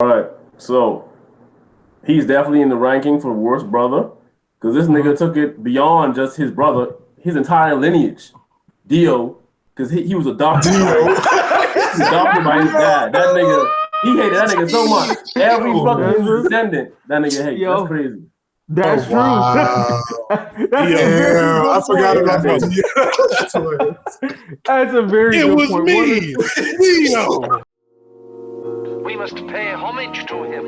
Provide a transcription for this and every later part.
All right, so he's definitely in the ranking for worst brother because this nigga took it beyond just his brother, his entire lineage. Dio, because he was adopted. He was adopted by his dad. That nigga, he hated that nigga so much. Every fucking descendant, that nigga hates. That's crazy. That's true. Wow. I forgot about that. That's a very good point. It was me, Dio. We must pay homage to him.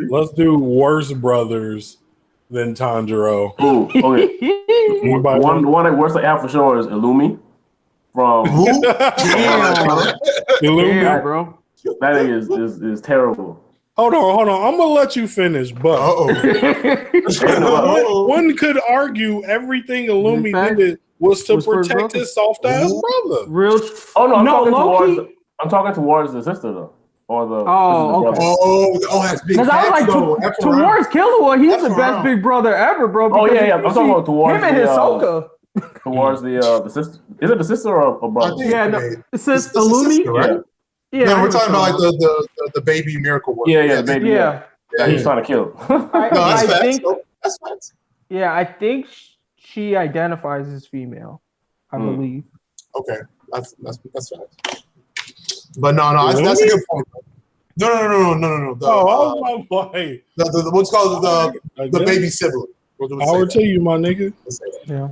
Let's do worse brothers than Tanjiro. Ooh, okay. one that works like out for sure is Illumi from Illumi, yeah, bro. That nigga is terrible. Hold on. I'm gonna let you finish, but one could argue everything Illumi did was to protect his soft ass brother. Real? Oh no, I'm talking towards the sister though. Or the that's big. Because I was like, towards Killua, he's the best big brother ever, bro. Oh yeah. I'm talking about towards him and Hisoka. Towards the sister. Is it the sister or a brother? It says Illumi, right? Yeah, we're talking about like the baby miracle work. Yeah, the baby. Yeah. He's trying to kill. That's facts. That's facts. Yeah, I think she identifies as female. I believe. Okay, that's facts. But no, that's a good point. No. What's called the baby sibling. Power to you, my nigga. Yeah.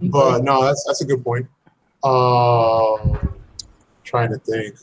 But no, that's a good point. Trying to think.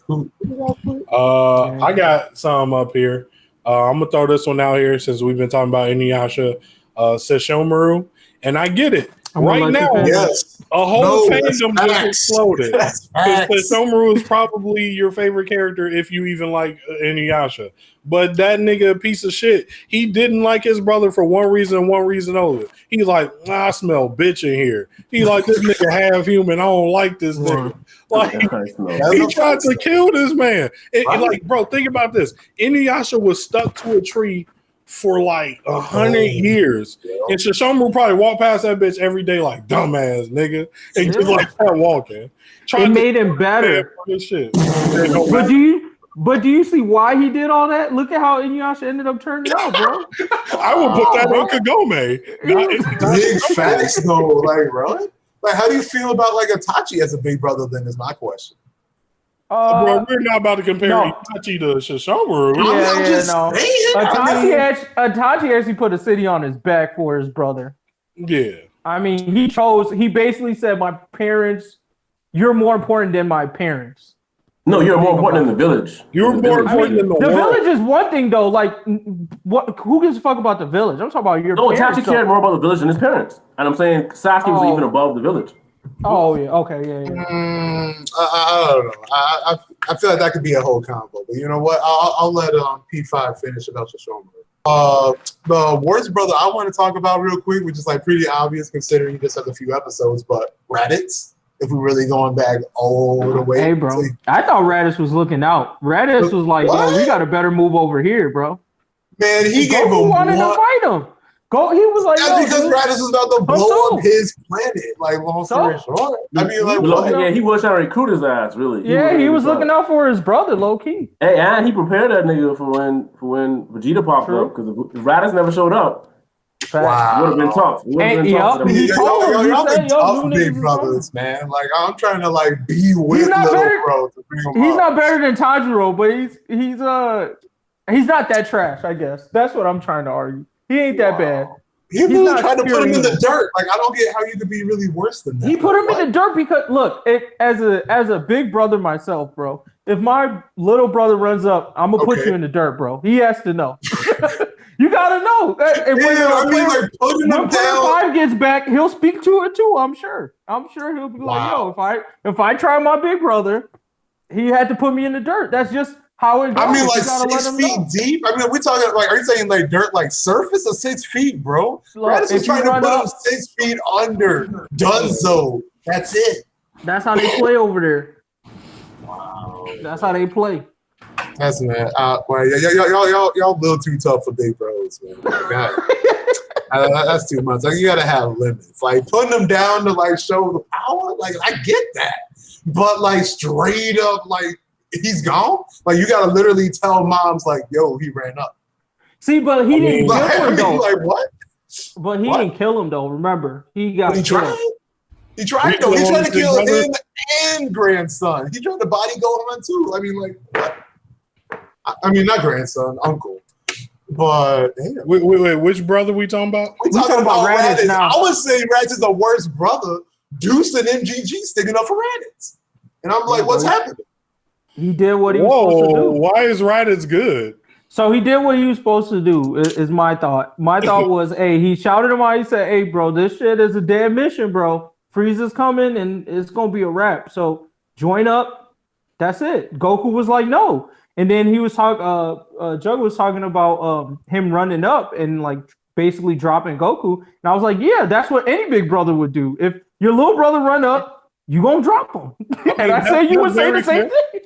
I got some up here. I'm gonna throw this one out here since we've been talking about Inuyasha, Sesshomaru, and I get it. Right now, a whole fandom just exploded. Sesshomaru is probably your favorite character if you even like Inuyasha. But that nigga, a piece of shit, he didn't like his brother for one reason and one reason only. He's like, I smell bitch in here. He like, this nigga half human. I don't like this nigga. Like, he tried to kill this man. Like, bro, think about this. Inuyasha was stuck to a tree for like 100 years. And Sesshomaru probably walk past that bitch every day like, dumbass nigga. And just like that walking. It made him better. Shit. But do you see why he did all that? Look at how Inuyasha ended up turning out, bro. I would put that on Kagome. Big facts though, like, bro. Like, how do you feel about like Itachi as a big brother? Then is my question. Bro, we're not about to compare Itachi to Sesshomaru. Itachi actually put a city on his back for his brother. Yeah. I mean, he basically said, my parents, you're more important than my parents. No, you're more important than the village. You're more important than the world. The village is one thing, though. Like, what? Who gives a fuck about the village? I'm talking about your parents. No, Itachi cared more about the village than his parents. And I'm saying Sasuke was even above the village. Oh, yeah. Okay, yeah. I don't know. I feel like that could be a whole combo. But you know what? I'll let P5 finish about Sesshomaru. The worst brother I want to talk about real quick, which is like pretty obvious considering you just have a few episodes, but Raditz. If we're really going back all the way. Hey, bro. I thought Raditz was looking out. Raditz was like, yo, we got a better move over here, bro. Man, he gave him wanted to fight him. He was like, that's because Raditz was about to blow up his planet. Like, long story short. I mean, like, he was trying to recruit his ass, really. He was looking out for his brother, low key. Hey, and he prepared that nigga for when Vegeta popped up, because if Raditz never showed up, wow. Would have been tough. Y'all been tough big brothers, man. Like, I'm trying to like be with little bro to bring him He's up. not better than Tanjiro, but he's not that trash, I guess. That's what I'm trying to argue. He ain't that bad. He really tried to put him in the dirt. Like, I don't get how you could be really worse than that. He put him in the dirt because look, as a big brother myself, bro. If my little brother runs up, I'm gonna put you in the dirt, bro. He has to know. You gotta know. When him down. 5 gets back, he'll speak to it too. I'm sure he'll be like, "Yo, if I try my big brother, he had to put me in the dirt." That's just how it goes. I mean, like 6 feet deep. I mean, we're talking like, are you saying like dirt, like surface, or 6 feet, bro? Raditz was trying to put him 6 feet under. Dunzo. That's it. That's how they play over there. Wow. That's how they play. That's man. Well, y'all a little too tough for big bros, man. God. That's too much. Like you gotta have limits. Like putting them down to like show the power. Like I get that, but like straight up, like he's gone. Like you gotta literally tell moms, like, yo, he ran up. See, but he didn't kill him though. Like what? But he didn't kill him though. Remember, he got. He tried. He tried though. He tried to kill him and grandson. He tried to body go on too. I mean, like, what? I mean, not grandson, uncle. But damn. Wait, which brother we talking about? We talking about Raditz now. I would say Raditz is the worst brother. Deuce and MGG sticking up for Raditz. And I'm like, what's happening? He did what he was supposed to do. Why is Raditz good? So he did what he was supposed to do, is my thought. My thought was, hey, he shouted him out. He said, hey, bro, this shit is a dead mission, bro. Frieza's coming and it's going to be a wrap. So join up. That's it. Goku was like, no. And then he was talking, Jug was talking about him running up and like basically dropping Goku. And I was like, yeah, that's what any big brother would do. If your little brother run up, you gonna drop him. And I said you would say the same thing.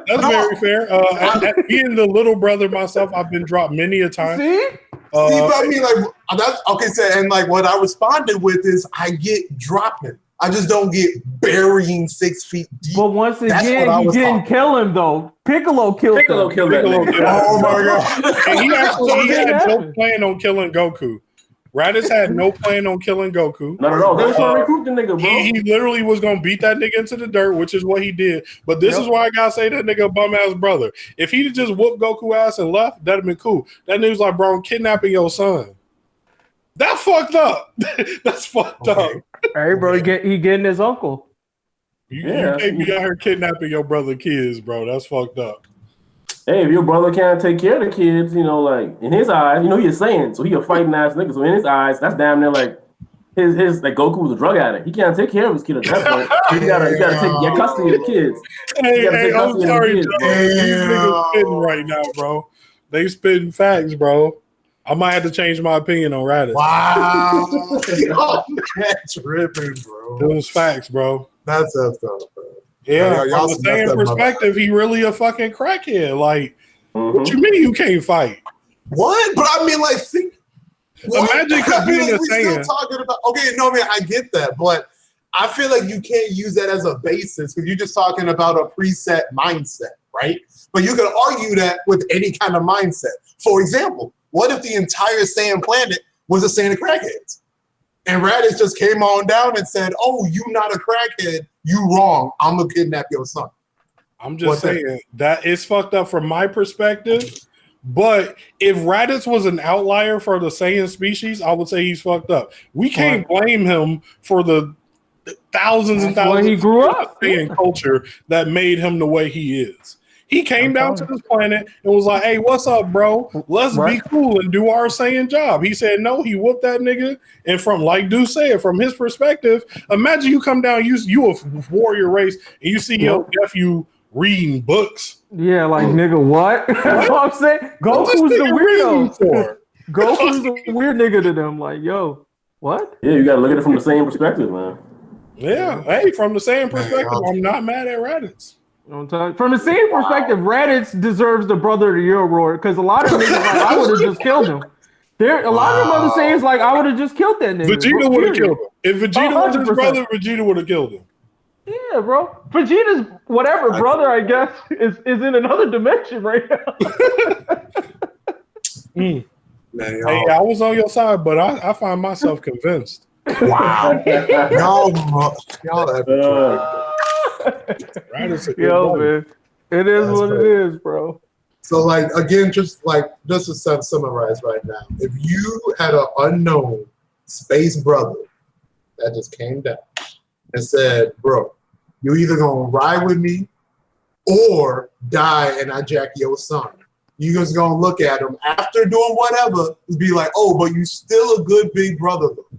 That's very fair. At being the little brother myself, I've been dropped many a time. See? But I mean, like, that's okay. So, and like, what I responded with is, I get dropping. I just don't get burying 6 feet deep. But once again, he didn't kill him though. Piccolo killed him. Oh my god! And he actually had no plan on killing Goku. Raditz had no plan on killing Goku. Not at all. They was trying to recruit the nigga, bro. He literally was gonna beat that nigga into the dirt, which is what he did. But this is why I gotta say that nigga bum ass brother. If he'd just whooped Goku ass and left, that'd have been cool. That nigga was like, bro, I'm kidnapping your son. That fucked up. That's fucked up. Hey, bro, he getting his uncle. You can't be out here kidnapping your brother kids, bro. That's fucked up. Hey, if your brother can't take care of the kids, you know, like in his eyes, you know, he's saying, so he a fighting ass nigga. So in his eyes, that's damn near like his like Goku was a drug addict. He can't take care of his kid at that point. You gotta get custody of the kids. Hey, I'm sorry, Joe. These niggas spitting right now, bro. They spitting facts, bro. I might have to change my opinion on Raditz. Wow. That's ripping, bro. Those facts, bro. That's up, bro. Yeah, from the same perspective, he really a fucking crackhead. Like, what you mean you can't fight? What? But I mean, like, think. Imagine being a Saiyan. Talking about, okay, no, man, I get that, but I feel like you can't use that as a basis because you're just talking about a preset mindset, right? But you could argue that with any kind of mindset. For example, what if the entire Saiyan planet was a Saiyan of crackheads? And Raditz just came on down and said, oh, you not a crackhead. You wrong. I'm going to kidnap your son. I'm just saying that it's fucked up from my perspective. But if Raditz was an outlier for the Saiyan species, I would say he's fucked up. We can't blame him for the thousands and thousands he grew up of Saiyan culture that made him the way he is. He came down to this planet and was like, hey, what's up, bro? Let's be cool and do our Saiyan job. He said no, he whooped that nigga. And from, like Deuce said, from his perspective, imagine you come down, you a warrior race, and you see your nephew reading books. Yeah, like, nigga, what? That's what I'm saying. Goku's the weirdo. Goku's the weird nigga to them. Like, yo, what? Yeah, you got to look at it from the same perspective, man. Yeah, hey, from the same perspective, I'm not mad at Raditz. From the same perspective, Raditz deserves the brother of the year award because a lot of niggas like, I would have just killed him. A lot of them other sayings like, I would have just killed that nigga. Vegeta would have killed him. If Vegeta was his brother, Vegeta would have killed him. Yeah, bro. Vegeta's whatever brother, I guess, is in another dimension right now. Man, hey, I was on your side, but I find myself convinced. Wow. y'all Yo, man. It is what it is, bro. So, like, again, just to summarize right now, if you had an unknown space brother that just came down and said, bro, you either gonna ride with me or die and I jack your son. You just gonna look at him after doing whatever and be like, oh, but you still a good big brother though.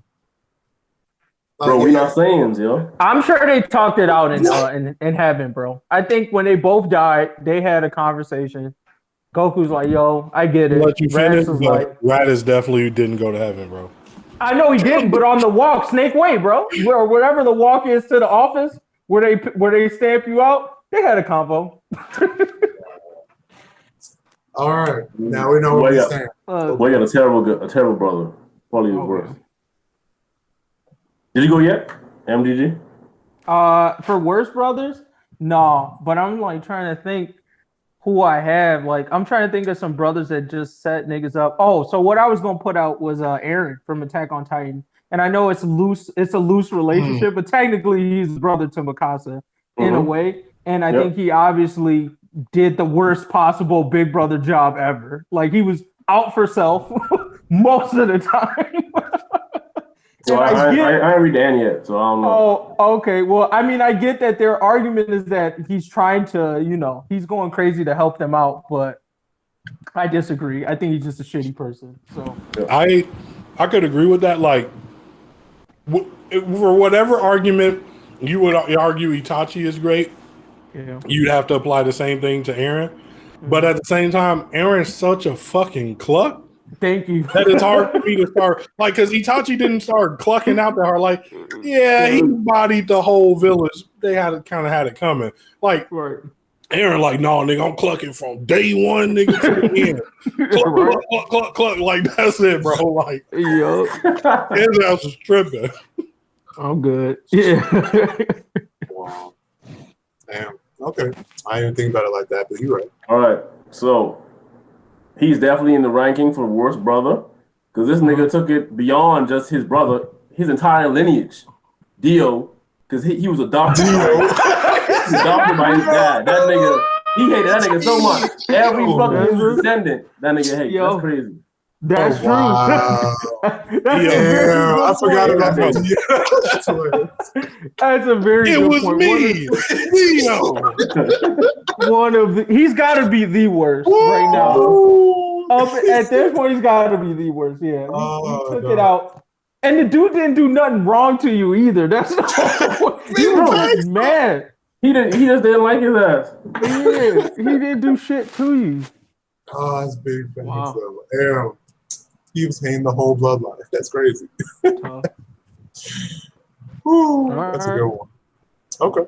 Bro, we not Saiyans, yo. I'm sure they talked it out in heaven, bro. I think when they both died, they had a conversation. Goku's like, yo, I get it. Raditz definitely didn't go to heaven, bro. I know he didn't, but on the walk, Snake Way, bro, or whatever the walk is to the office where they stamp you out, they had a convo. All right. Now we know where we stand. We got a terrible brother. Probably the worst. Did you go yet, MDG? For worst brothers, no. But I'm like trying to think who I have. Like I'm trying to think of some brothers that just set niggas up. Oh, so what I was gonna put out was Aaron from Attack on Titan. And I know it's loose. It's a loose relationship, but technically he's brother to Mikasa in a way. And I think he obviously did the worst possible big brother job ever. Like he was out for self most of the time. So I ain't read the end yet, so I don't know. Oh, okay. Well, I mean, I get that their argument is that he's trying to, he's going crazy to help them out, but I disagree. I think he's just a shitty person. So I could agree with that. Like, for whatever argument you would argue Itachi is great, you'd have to apply the same thing to Eren. But at the same time, Eren's such a fucking cluck. Thank you. That it's hard for me to start, like, because Itachi didn't start clucking out that hard. Like, he bodied the whole village. They kind of had it coming. Like, Eren, like, no, nigga, I'm clucking from day one, nigga, to the end. Cluck. Like, that's it, bro. Like, his ass was tripping. I'm good. Yeah. Wow. Damn. Okay. I didn't think about it like that, but you're right. All right. So he's definitely in the ranking for worst brother because this nigga took it beyond just his brother, his entire lineage. Dio, because he was adopted. He was adopted by his dad. That nigga, he hated that nigga so much. Every fucking descendant, that nigga hates. That's crazy. That's true. Wow. I forgot about that. That's a very good was point. Me. He's got to be the worst right now. At this point, he's got to be the worst. Yeah, he took it out, and the dude didn't do nothing wrong to you either. That's not. He was mad. He just didn't like his ass. Yeah, he didn't do shit to you. Oh, that's big. Wow. Aaron, he was hating the whole bloodline. That's crazy. Woo, that's a good one. Okay.